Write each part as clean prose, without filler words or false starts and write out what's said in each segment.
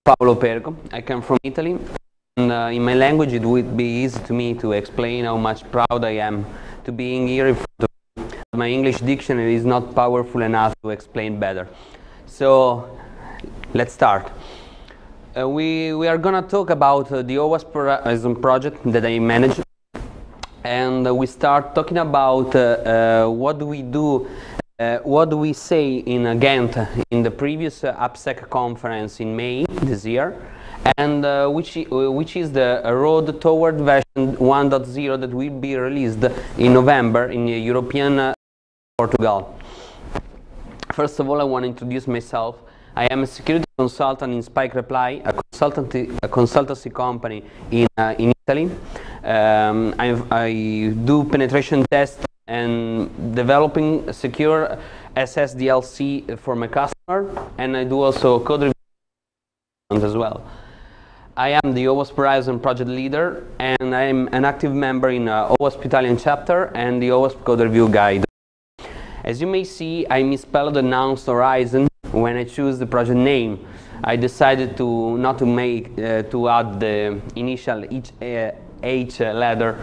Paolo Perego. I come from Italy, and in my language it would be easy to me to explain how much proud I am to being here in front of you. My English dictionary is not powerful enough to explain better. So let's start. We are going to talk about the Owasp project that I manage, and we start talking about what do we do. What do we say in Ghent in the previous AppSec conference in May this year, and which is the road toward version 1.0 that will be released in November in European Portugal. First of all, I want to introduce myself. I am a security consultant in Spike Reply, a consultancy company in Italy. I do penetration tests and developing secure SSDLC for my customer, and I do also code review as well. I am the Owasp project leader, and I am an active member in Owasp Italian chapter and the Owasp code review guide. As you may see, I misspelled announced Horizon when I choose the project name. I decided to not to make to add the initial H letter,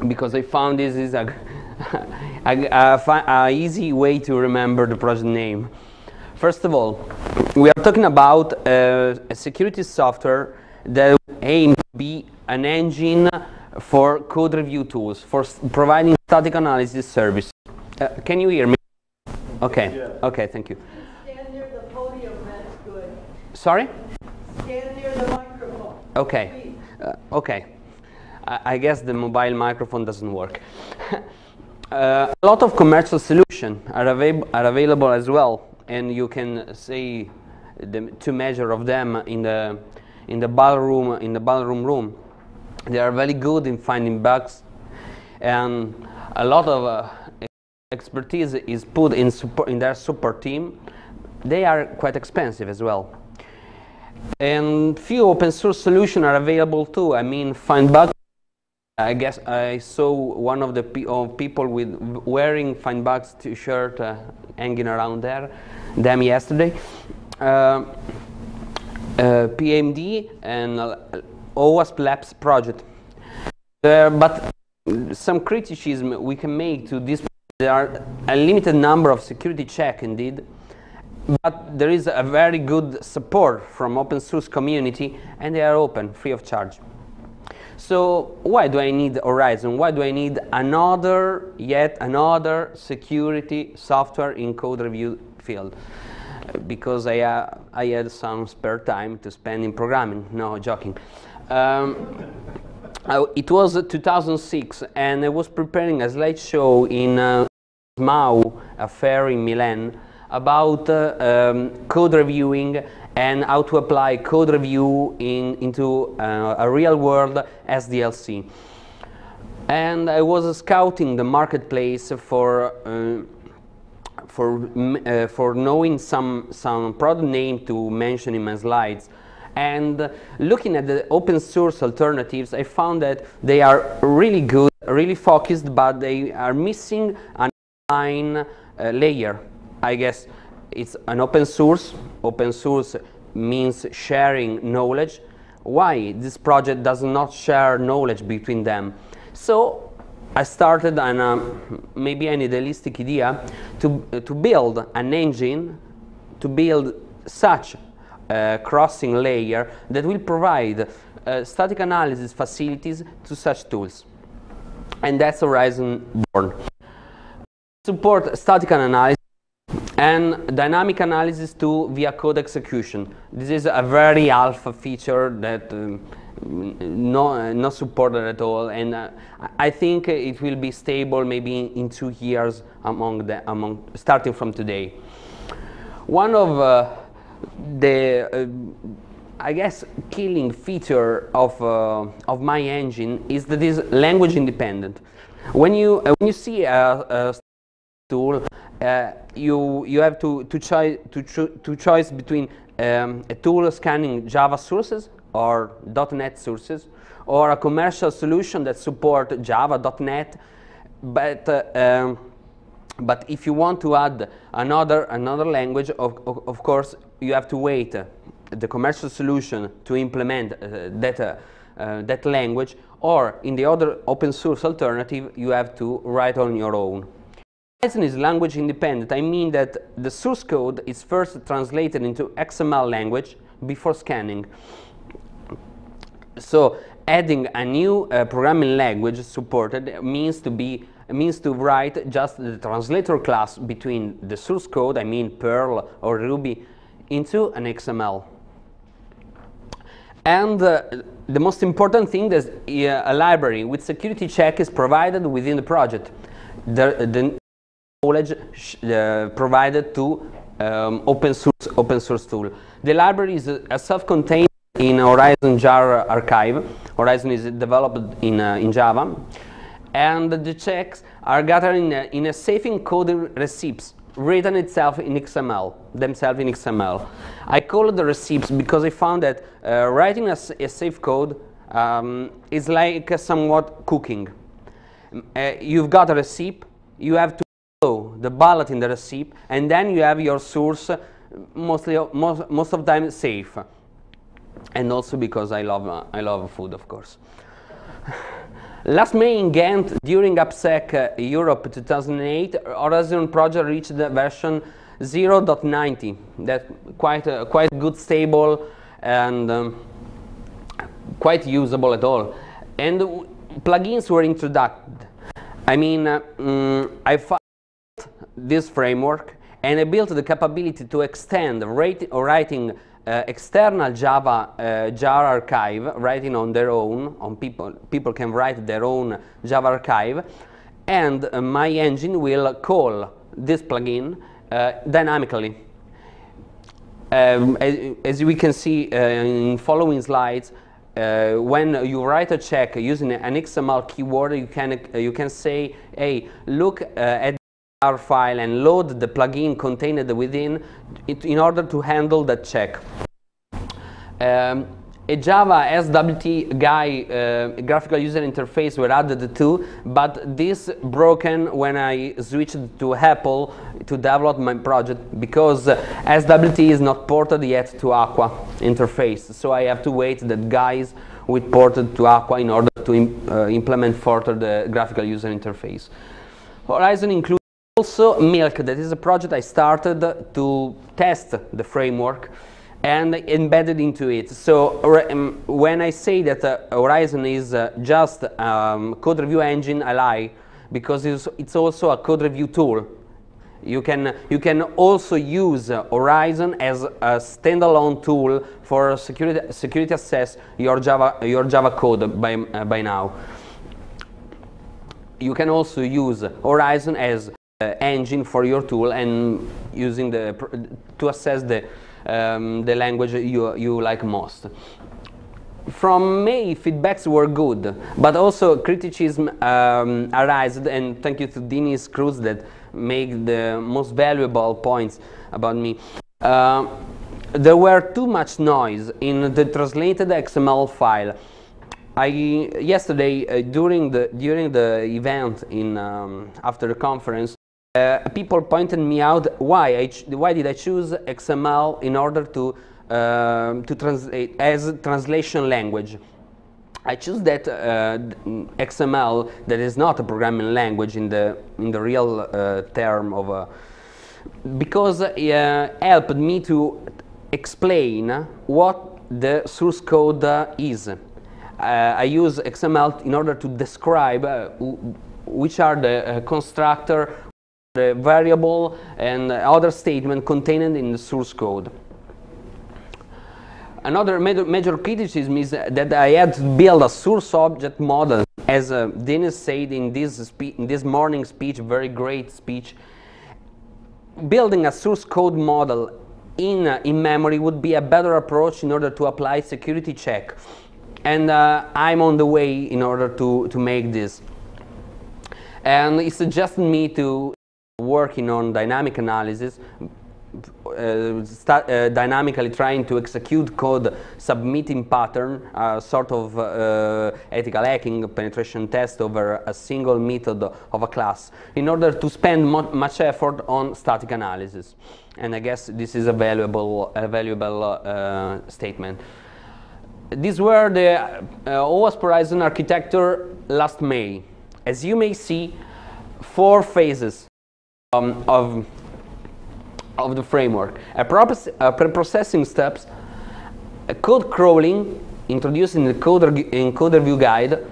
because I found this is a easy way to remember the project name. First of all, we are talking about a security software that aims to be an engine for code review tools, for providing static analysis service. Can you hear me? Okay. Yeah. Okay, thank you. Stand near the podium, that's good. Sorry? Stand near the microphone. Okay. Okay. I guess the mobile microphone doesn't work. A lot of commercial solutions are available as well, and you can see the two measure of them in the ballroom room. They are very good in finding bugs, and a lot of expertise is put in their support team. They are quite expensive as well, and few open source solutions are available too. I mean, find bugs. I guess I saw one of the people with wearing Find Bugs t-shirt hanging around them yesterday. PMD and Owasp Labs project. But some criticism we can make to this. There are a limited number of security checks indeed, but there is a very good support from open source community, and they are open, free of charge. So why do I need Horizon? Why do I need yet another security software in code review field? Because I had some spare time to spend in programming. No, joking. It was 2006, and I was preparing a slideshow in SMAU, a fair in Milan, about code reviewing and how to apply code review into a real-world SDLC. And I was scouting the marketplace for knowing some product name to mention in my slides. And looking at the open source alternatives, I found that they are really good, really focused, but they are missing an online layer. I guess it's an open source. Open source means sharing knowledge. Why this project does not share knowledge between them? So I started maybe an idealistic idea to build an engine, to build such a crossing layer that will provide static analysis facilities to such tools. And that's Horizon born. Support static analysis and dynamic analysis via code execution. This is a very alpha feature that not supported at all, and I think it will be stable maybe in 2 years starting from today. One of the I guess killing feature of my engine is that it is language independent. When you see a tool, you have to choose between a tool scanning Java sources or .NET sources, or a commercial solution that support Java, .NET, but if you want to add another language, of course you have to wait the commercial solution to implement that language, or in the other open source alternative, you have to write on your own. Owasp is language independent. I mean that the source code is first translated into XML language before scanning. So adding a new programming language supported means to write just the translator class between the source code, I mean Perl or Ruby, into an XML. And the most important thing is a library with security check is provided within the project. The knowledge provided to open source tool. The library is a self-contained in Horizon jar archive. Horizon is developed in Java, and the checks are gathered in a safe encoded receipts written themselves in XML. I call it the receipts because I found that writing a safe code is like somewhat cooking. You've got a receipt, you have to follow the bullet in the receipt, and then you have your source most of the time safe. And also because I love food, of course. Last May in Ghent, during AppSec Europe 2008, Horizon project reached the version 0.90. That's quite good, stable, and quite usable at all. And plugins were introduced. I mean, I found this framework, and I built the capability to extend writing external Java jar archive, writing on their own. People can write their own Java archive, and my engine will call this plugin dynamically. As we can see in following slides, when you write a check using an XML keyword, you can say, "Hey, look at our file and load the plugin contained within in order to handle that check." A Java SWT graphical user interface were added too, but this broken when I switched to Apple to develop my project, because SWT is not ported yet to Aqua interface. So I have to wait that guys will port it to Aqua in order to implement further the graphical user interface. Horizon includes also Milk. That is a project I started to test the framework and embedded into it. So when I say that Horizon is just code review engine, I lie, because it's also a code review tool. You can also use Horizon as a standalone tool for security assess your Java code by now. You can also use Horizon as engine for your tool and using to assess the language you like most. From May, feedbacks were good, but also criticism arose, and thank you to Dennis Cruz that make the most valuable points about me. There were too much noise in the translated XML file. Yesterday during the event after the conference, people pointed me out why did I choose XML in order to translate as translation language. I choose that XML that is not a programming language in the real term of because it helped me to explain what the source code is. I use XML in order to describe which are the constructor, the variable, and other statement contained in the source code. Another major criticism is that I had to build a source object model, as Dennis said in this morning speech, very great speech. Building a source code model in memory would be a better approach in order to apply security check, and I'm on the way in order to make this. And he suggested me to working on dynamic analysis, dynamically trying to execute code submitting pattern, sort of ethical hacking penetration test over a single method of a class, in order to spend much effort on static analysis. And I guess this is a valuable statement. These were the Owasp Horizon architecture last May. As you may see, 4 phases of the framework: a preprocessing steps, a code crawling, introducing the code review guide,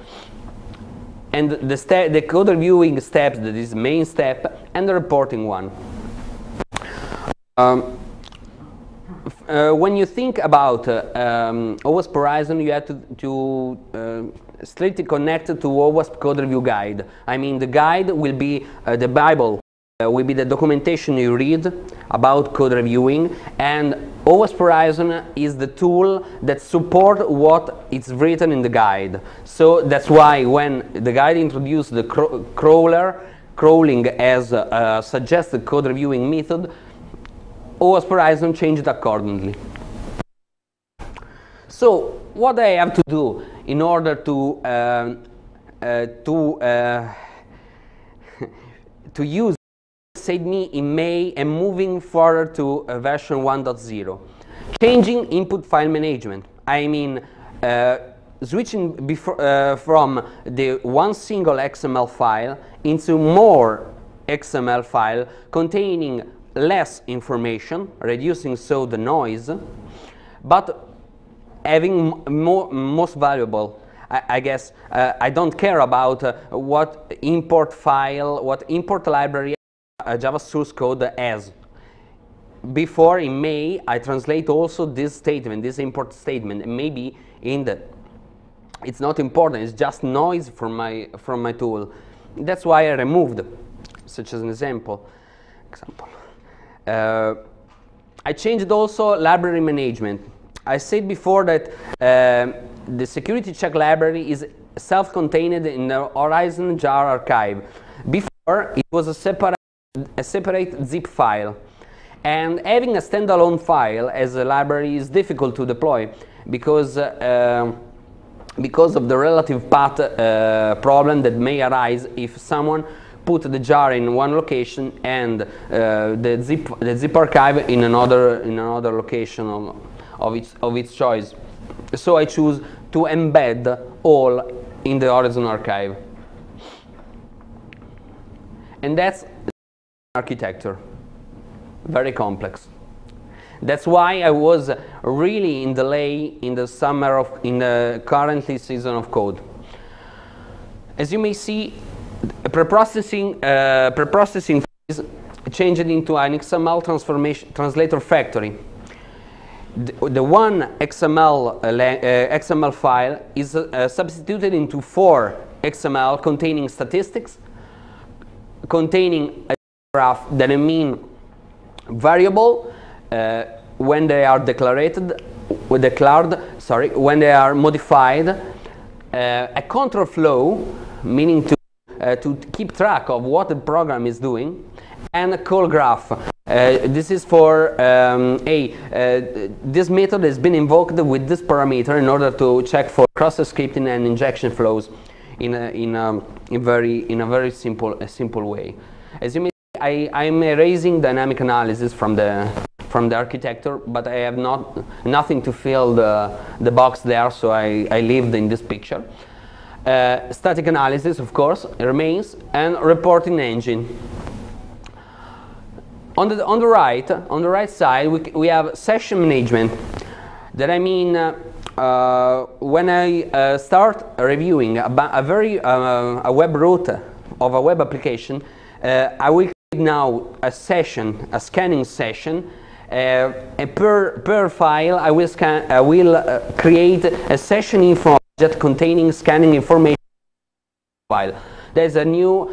and the code reviewing steps, that is main step, and the reporting one. When you think about Owasp Horizon, you have to strictly connect to Owasp code review guide. I mean, the guide will be the Bible, will be the documentation you read about code reviewing, and Owasp Horizon is the tool that supports what is written in the guide. So that's why when the guide introduced the crawling as a suggested code reviewing method, Owasp Horizon changed accordingly. So what I have to do in order to use saved me in May and moving further to version 1.0. Changing input file management. I mean, switching from the one single XML file into more XML file containing less information, reducing so the noise, but having most valuable. I guess I don't care about what import file, what import library Java source code has. Before, in May, I translate also this statement, this import statement. Maybe in the, it's not important. It's just noise from my tool. That's why I removed, such as an example. I changed also library management. I said before that the security check library is self-contained in the Horizon jar archive. Before, it was a separate zip file. And having a standalone file as a library is difficult to deploy because of the relative path problem that may arise if someone put the jar in one location and the zip archive in another location of its choice. So I choose to embed all in the Horizon archive. And that's architecture. Very complex. That's why I was really in delay in the currently season of code. As you may see, preprocessing phase changed into an XML translator factory. The one XML file is substituted into 4 XML containing statistics, containing a graph that I mean variable when they are declared, when they are modified, a control flow, meaning to keep track of what the program is doing, and a call graph. This is for this method has been invoked with this parameter in order to check for cross-scripting and injection flows in a very simple way. As you may see, I'm erasing dynamic analysis from the architecture, but I have nothing to fill the box there, so I lived in this picture. Static analysis, of course, remains, and reporting engine. On the right side, we have session management. That I mean, when I start reviewing a web root of a web application, I will create now a scanning session. And per file, I will create a session info object containing scanning information file. There's a new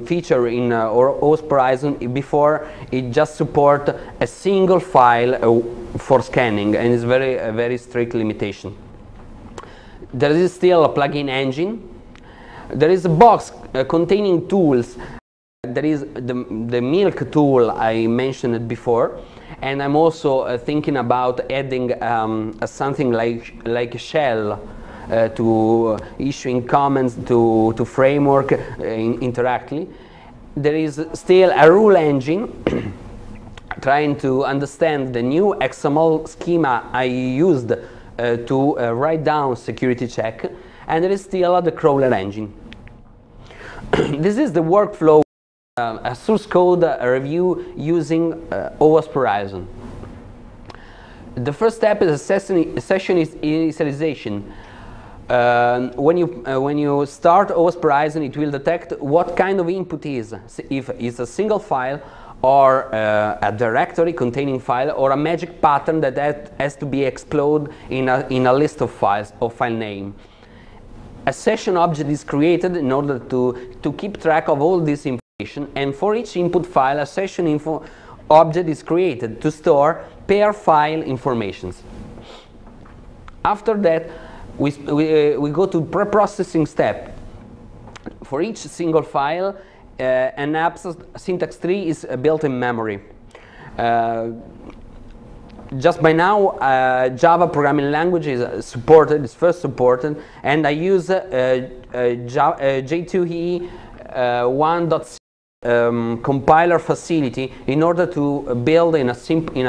feature in Owasp Horizon. Before, it just supports a single file for scanning, and it's a very strict limitation. There is still a plugin engine. There is a box containing tools there is the milk tool I mentioned before, and I'm also thinking about adding something like a shell to issuing comments to framework interactly. There is still a rule engine trying to understand the new XML schema I used to write down security check, and there is still the crawler engine. This is the workflow, a source code review using Owasp Horizon. The first step is a session initialization. When you start Owasp Horizon, it will detect what kind of input is, if it's a single file or a directory containing file, or a magic pattern that has to be exploded in a list of files or file name. A session object is created in order to keep track of all this information, and for each input file a session info object is created to store pair file informations. After that we go to preprocessing step. For each single file an abstract syntax tree is built in memory. Just by now, Java programming language is supported, is first supported, and I use J2EE 1.0 compiler facility in order to build in a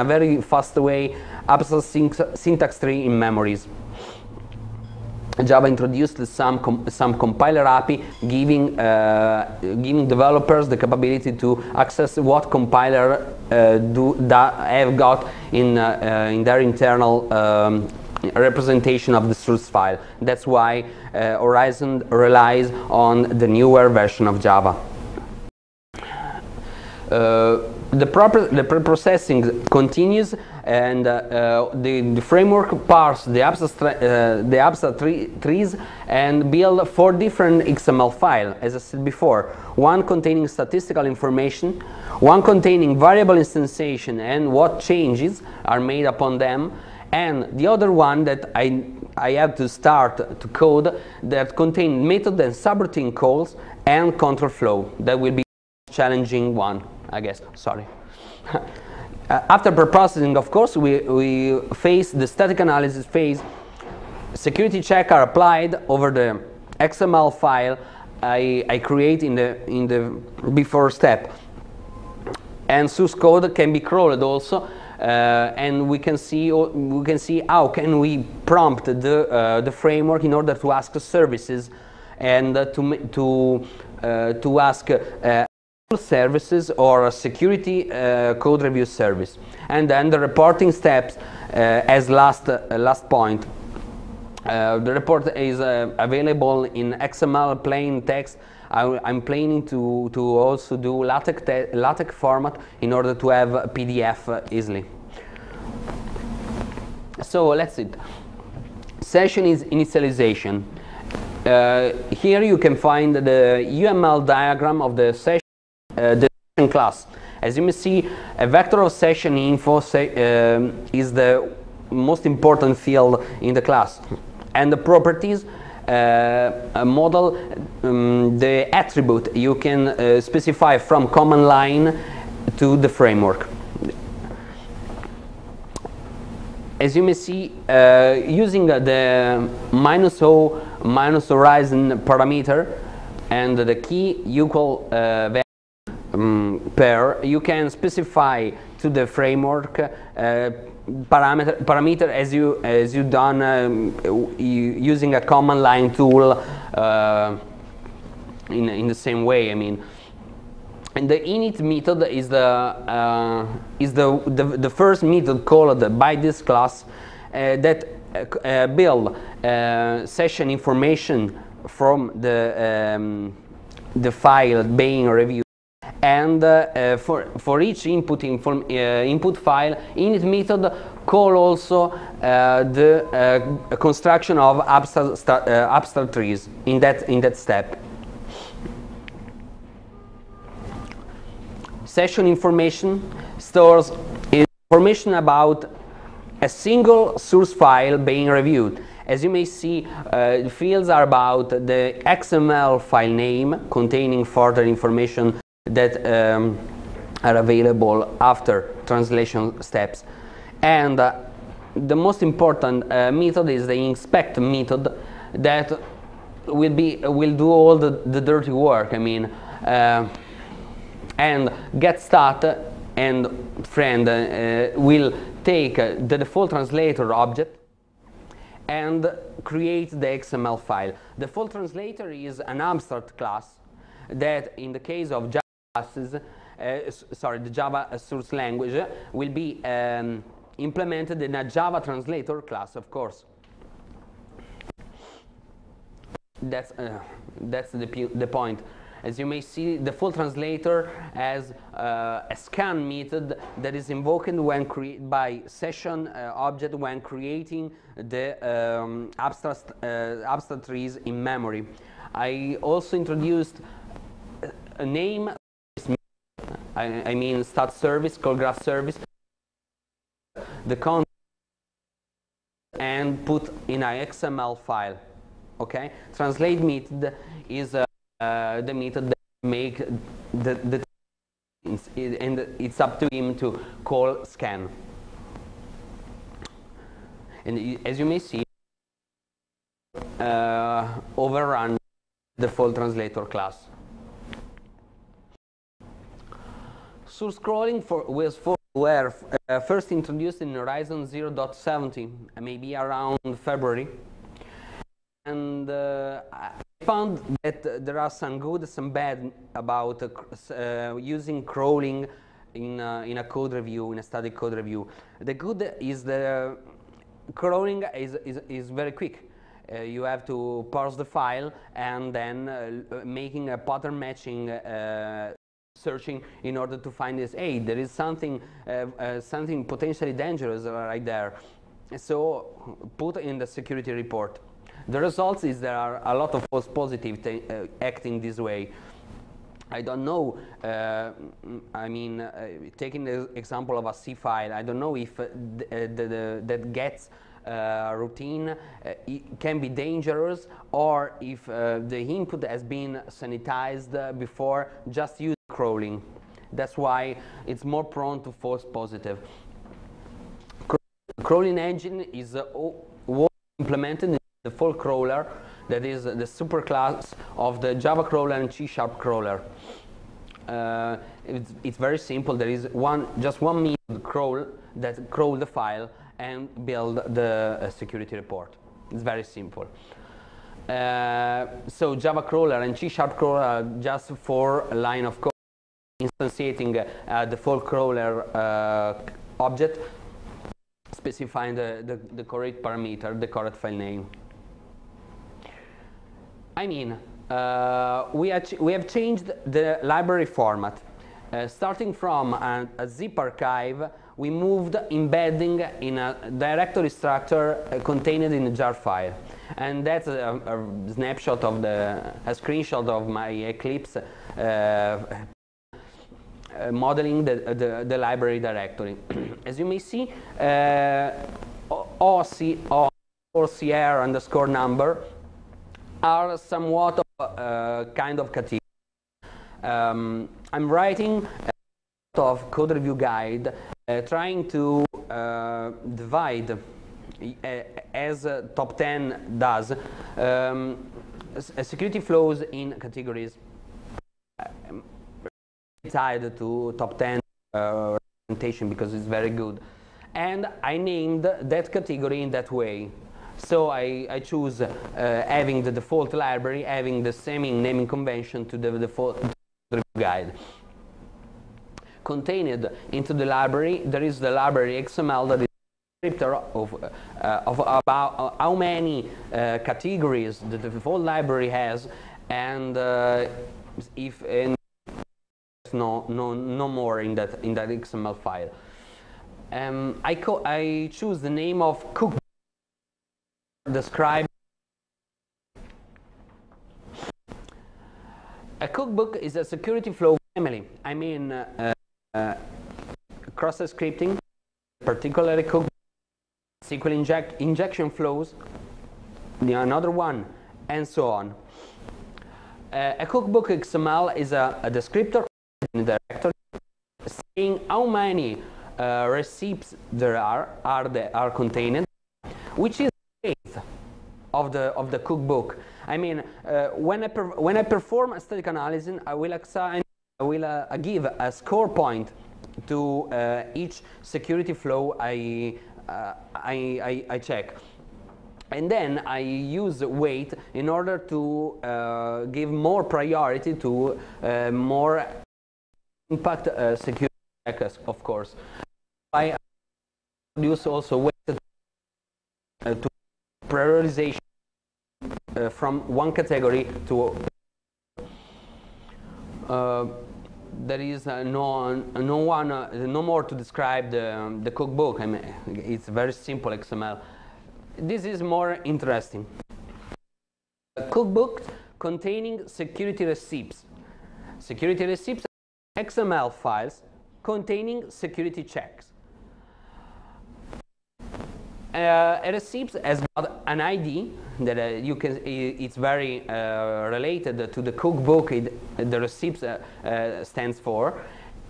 very fast way abstract syntax tree in memories. Java introduced some compiler API giving developers the capability to access what compiler have got in their internal representation of the source file. That's why Horizon relies on the newer version of Java. The preprocessing continues, and the framework parses the abstract trees and build 4 different XML files, as I said before. One containing statistical information, one containing variable instantiation and what changes are made upon them, and the other one that I have to start to code that contain method and subroutine calls and control flow. That will be a challenging one, I guess. Sorry. After preprocessing, of course, we face the static analysis phase. Security checks are applied over the XML file I create in the before step, and source code can be crawled also, and we can see how can we prompt the framework in order to ask services and to ask services or a security code review service. And then the reporting steps as last point. The report is available in XML plain text. I'm planning to also do LaTeX format in order to have PDF easily. So let's see. Session is initialization. Here you can find the UML diagram of the session class. As you may see, a vector of session info is the most important field in the class, and the properties model the attribute you can specify from command line to the framework. As you may see, using the -o -Horizon parameter and the key equal pair, you can specify to the framework parameter as you done using a command line tool in the same way. I mean, and the init method is the first method called by this class that build session information from the file being reviewed. And for each input file, init method call also the construction of abstract trees in that step. Session information stores information about a single source file being reviewed. As you may see, the fields are about the XML file name containing further information that are available after translation steps. And the most important method is the inspect method that will do all the dirty work. I mean, and get started and friend will take the default translator object and create the XML file. The default translator is an abstract class that, in the case of Java classes, the Java source language, will be implemented in a Java translator class, of course. That's the point. As you may see, the default translator has a scan method that is invoked when by session object when creating the abstract trees in memory. I also introduced a name, I mean stat service, call graph service, the content, and put in an XML file. Okay, translate method is the method that make the and it's up to him to call scan. And as you may see, overrun the default translator class. Source scrolling were first introduced in Horizon 0.70, maybe around February. And I found that there are some good, some bad about using crawling in a code review, in a static code review. The good is the crawling is very quick. You have to parse the file and then making a pattern matching searching in order to find this. Hey, there is something potentially dangerous right there. So put in the security report. The results is there are a lot of false positives acting this way. I don't know, I mean, taking the example of a C file, I don't know if that gets routine it can be dangerous, or if the input has been sanitized before, just use crawling. That's why it's more prone to false positive. Crawling engine is implemented in the default crawler, that is the superclass of the Java crawler and C# crawler. It's very simple. There is just one method crawl that crawl the file and build the security report. It's very simple. So Java crawler and C# crawler are just 4 lines of code instantiating a default crawler object, specifying the correct parameter, the correct file name. I mean, we have changed the library format. Starting from a zip archive, we moved embedding in a directory structure contained in a jar file. And that's a snapshot of a screenshot of my Eclipse modeling the library directory. As you may see, OCR_number are somewhat of kind of category. I'm writing a lot of code review guide trying to divide, as top 10 does, security flows in categories tied to top 10 representation because it's very good. And I named that category in that way. So I choose having the default library, having the same naming convention to the default guide. Contained into the library, there is the library XML that is a descriptor of about how many categories the default library has, and if no more in that XML file. I choose the name of cookbook. Describe a cookbook is a security flow family. I mean, cross-site scripting, particularly cookbook, SQL injection flows, another one, and so on. A cookbook XML is a descriptor in the directory, saying how many recipes there are contained, which is the eighth of the cookbook. I mean, when I perform a static analysis, I will give a score point to each security flow I check. And then I use weight in order to give more priority to more impact security checkers, of course. I use also weight to prioritization from one category to there is no more to describe the cookbook. I mean, it's very simple XML. This is more interesting. Cookbooks containing security receipts. Security receipts are XML files containing security checks. A receipt has got an ID that it's very related to the cookbook. The receipt stands for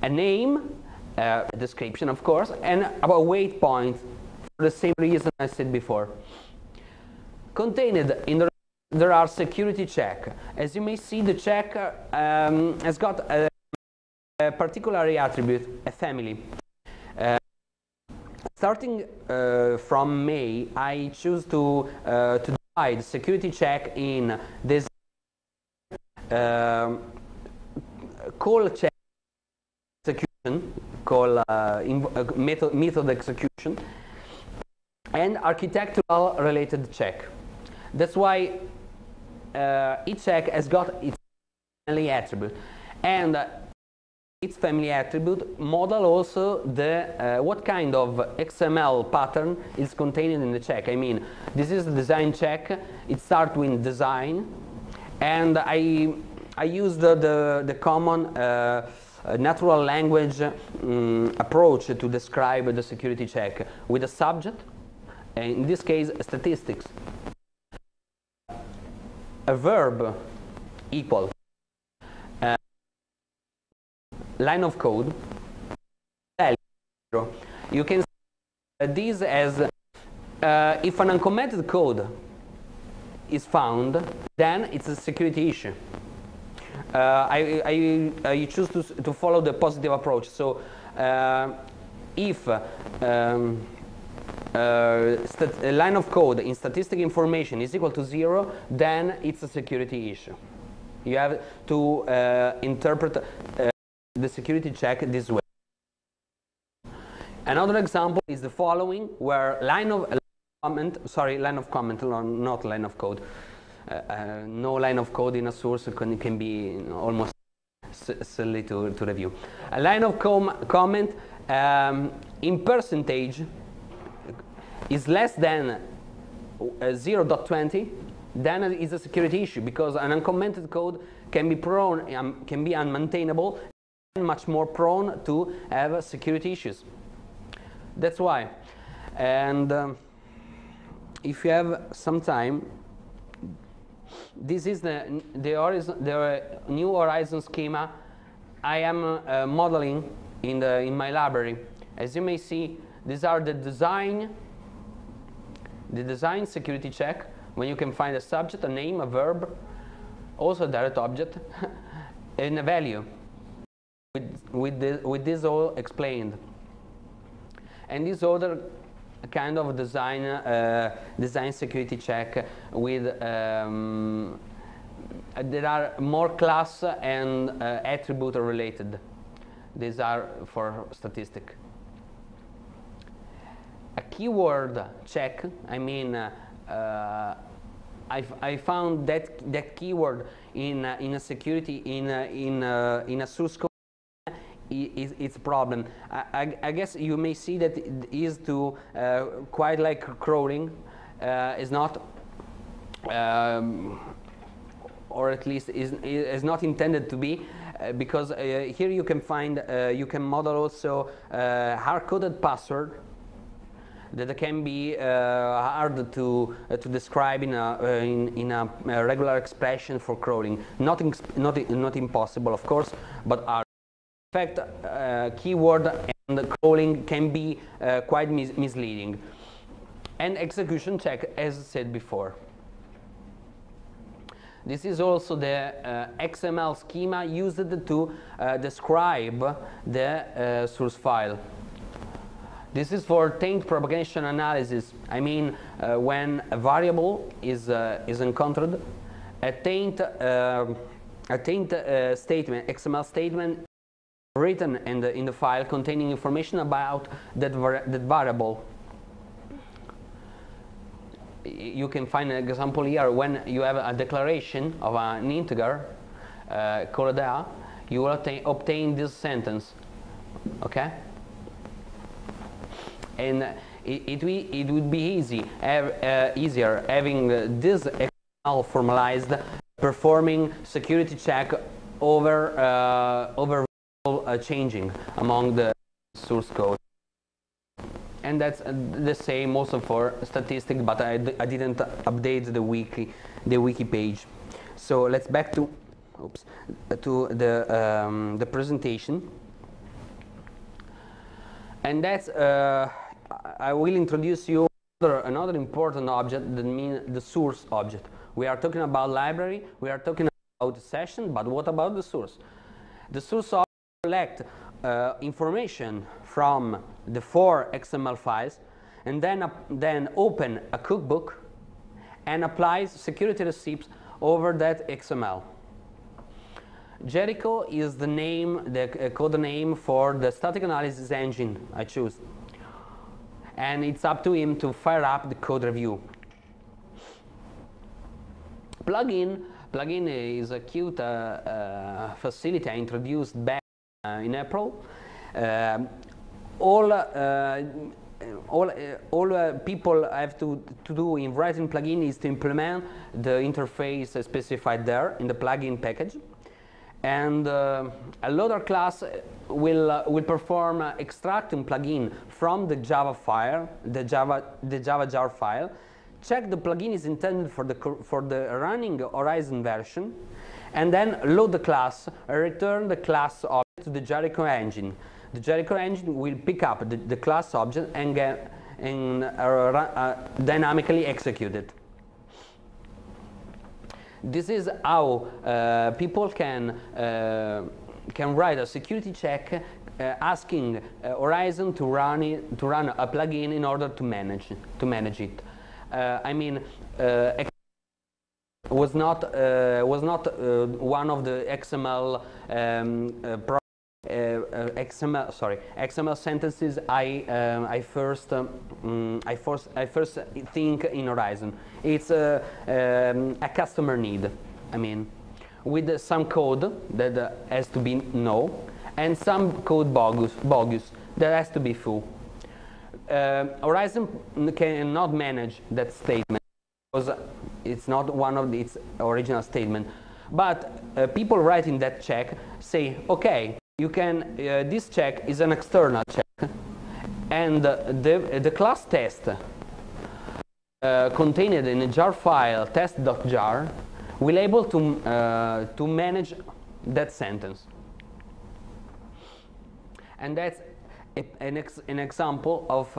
a name, a description, of course, and a weight point for the same reason I said before. Contained in there are security check. As you may see, the check has got a particular attribute, a family. Starting from May, I choose to divide security check in this call check execution, call method execution, and architectural related check. That's why each check has got its family attribute, and its family attribute model also the what kind of XML pattern is contained in the check. I mean, this is the design check. It starts with design, and I use the common natural language approach to describe the security check with a subject, in this case statistics, a verb equal, line of code, value. You can see this as if an uncommented code is found, then it's a security issue. I choose to follow the positive approach. So if a line of code in statistic information is equal to 0, then it's a security issue. You have to interpret the security check this way. Another example is the following, where line of comment, not line of code. No line of code in a source can be almost silly to review. A line of comment in percentage is less than 0.20, then it is a security issue, because an uncommented code can be unmaintainable, and much more prone to have security issues. That's why. And if you have some time, this is the new Orizon schema I am modeling in my library. As you may see, these are the design security check, when you can find a subject, a name, a verb, also a direct object, and a value. With this all explained. And this other kind of design security check with there are more class and attribute related. These are for statistic. A keyword check. I mean, I found that keyword in a security in a source code. It's a problem. I guess you may see that it is to quite like crawling, is not, or at least is not intended to be, because here you can find, you can model also hard-coded password that can be hard to describe in a regular expression for crawling. Not impossible, of course, but hard. fact, keyword and crawling can be quite misleading. And execution check, as I said before. This is also the XML schema used to describe the source file. This is for taint propagation analysis. I mean, when a variable is encountered, a taint statement, XML statement, written in the file containing information about that variable. You can find an example here when you have a declaration of an integer called a, you will obtain this sentence, okay? And it would be easier having this XML formalized, performing security check over changing among the source code. And that's the same also for statistics, but I didn't update the wiki page. So let's back to the presentation. And that's I will introduce you another important object, that means the source object. We are talking about library, we are talking about session, but what about the source? The source object collects information from the 4 XML files, and then open a cookbook and applies security receipts over that XML. Jericho is the name, the code name for the static analysis engine I choose, and it's up to him to fire up the code review. Plugin is a cute facility I introduced back in April. All people have to do in writing plugin is to implement the interface specified there in the plugin package, and a loader class will perform extracting plugin from the Java file, the Java jar file, check the plugin is intended for the running Horizon version, and then load the class and return the class object to the Jericho engine. The Jericho engine will pick up the class object and dynamically execute it. This is how people can write a security check asking Horizon to run a plugin in order to manage it. I mean, was not one of the XML XML sentences I first think in Horizon. It's a customer need. I mean, with some code that has to be no, and some code bogus that has to be full. Horizon cannot manage that statement because it's not one of its original statement. But people writing that check say, okay, you can. This check is an external check, and the class test contained in a jar file test.jar will able to manage that sentence, and that's an example of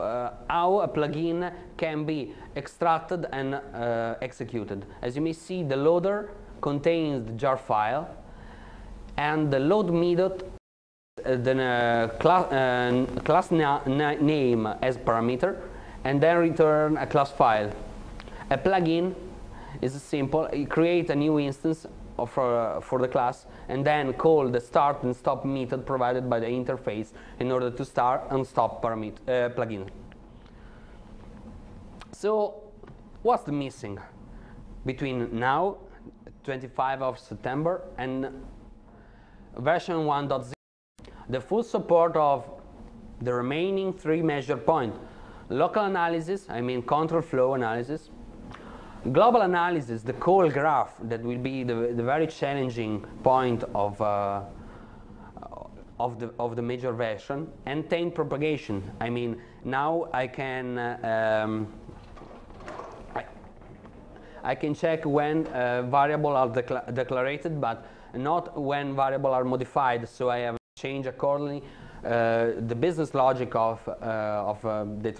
how a plugin can be extracted and executed. As you may see, the loader contains the jar file, and the load method the class name as parameter, and then return a class file. A plugin is simple. You create a new instance for the class, and then call the start and stop method provided by the interface in order to start and stop plugin. So what's the missing between now, 25 of September, and version 1.0? The full support of the remaining 3 measure points: local analysis, I mean control flow analysis; global analysis, the call graph, that will be the very challenging point of the major version; and taint propagation. I mean, now I can check when variables are declared, but not when variables are modified. So I have change accordingly the business logic of the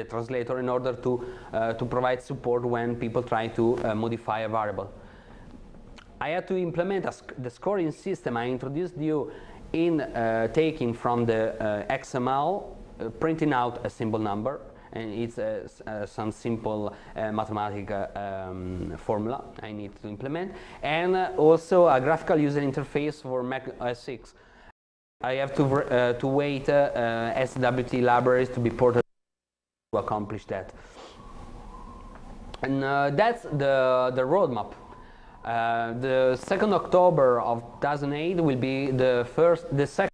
translator in order to provide support when people try to modify a variable. I had to implement the scoring system I introduced you in taking from the XML, printing out a symbol number, and it's some simple mathematical formula I need to implement, and also a graphical user interface for Mac OS X. I have to wait SWT libraries to be ported to accomplish that. And that's the roadmap. The 2nd October of 2008 will be the second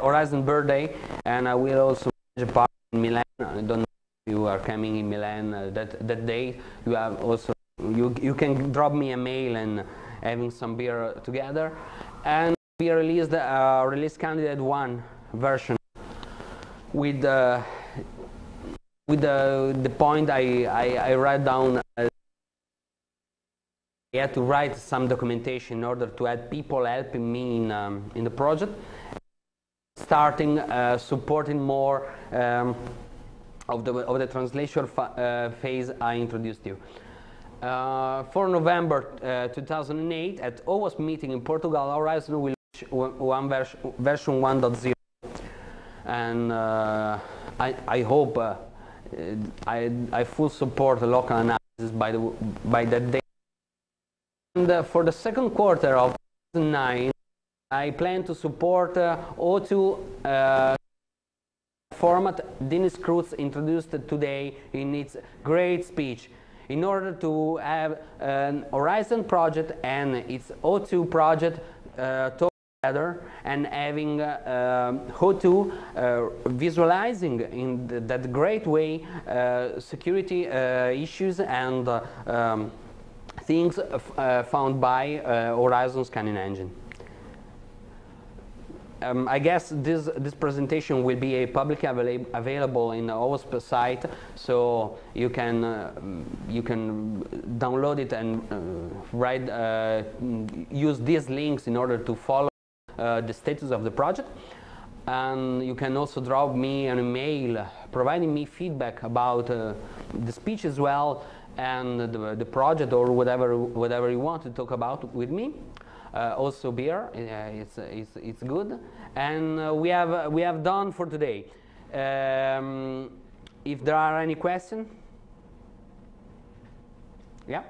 Horizon birthday, and I will also take part in Milan. I don't know if you are coming in Milan that day. You have also you can drop me a mail and having some beer together. And we released release candidate 1 version with the point I write down. I had to write some documentation in order to have people helping me in the project, starting supporting more of the translation phase I introduced you. For November 2008, at Owasp meeting in Portugal, Horizon will launch version 1.0, and I hope I full support the local analysis by that day. And for the 2nd quarter of 2009, I plan to support O2 format Dennis Cruz introduced today in its great speech, in order to have an Horizon project and its O2 project together, and having O2 visualizing in that great way security issues and things found by Horizon scanning engine. I guess this presentation will be publicly available in the Owasp site, so you can download it and use these links in order to follow the status of the project. And you can also drop me an email providing me feedback about the speech as well, and the project, or whatever you want to talk about with me. Also beer, it's good, and we have done for today. If there are any questions, yeah.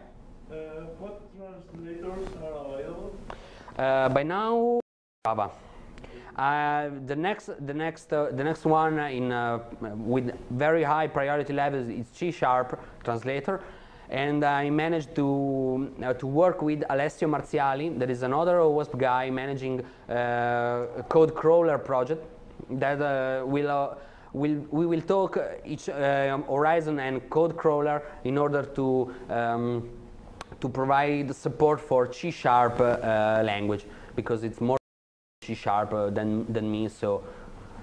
What translators are available? By now, Java. The next one with very high priority levels is C# translator, and I managed to work with Alessio Marziali, that is another Owasp guy managing code crawler project. That we will talk each Horizon and code crawler in order to provide support for C# language, because it's more C# than me, so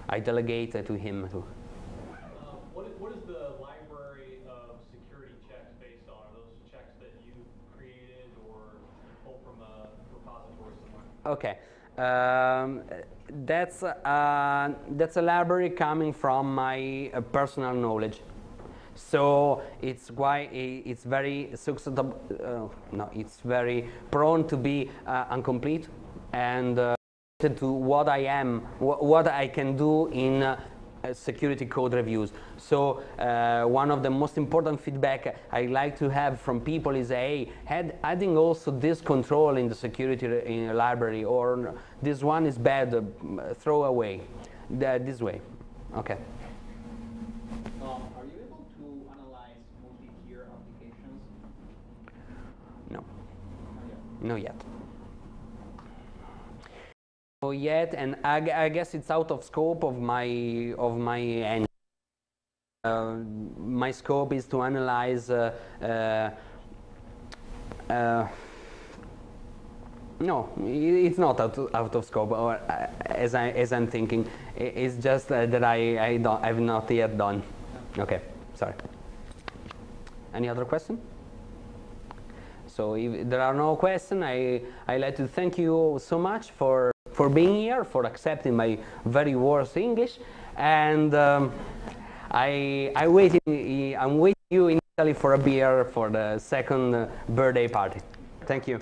I delegate to him too. What is the library of security checks based on? Are those checks that you created or pulled from a repository somewhere? Okay, that's a library coming from my personal knowledge. So it's very susceptible. No, it's very prone to be incomplete, and to what I can do in security code reviews. So one of the most important feedback I like to have from people is, hey, adding also this control in the security in a library, or this one is bad, throw away. This way. Okay. Are you able to analyze multi-tier applications? No. Not yet. No yet. Yet, and I guess it's out of scope of my engine. My scope is to analyze. No, it's not out of scope, or as I'm thinking. It's just that I've not yet done. Okay, sorry. Any other question? So if there are no questions, I like to thank you so much for for being here, for accepting my very worst English, and I'm waiting you in Italy for a beer for the second birthday party. Thank you.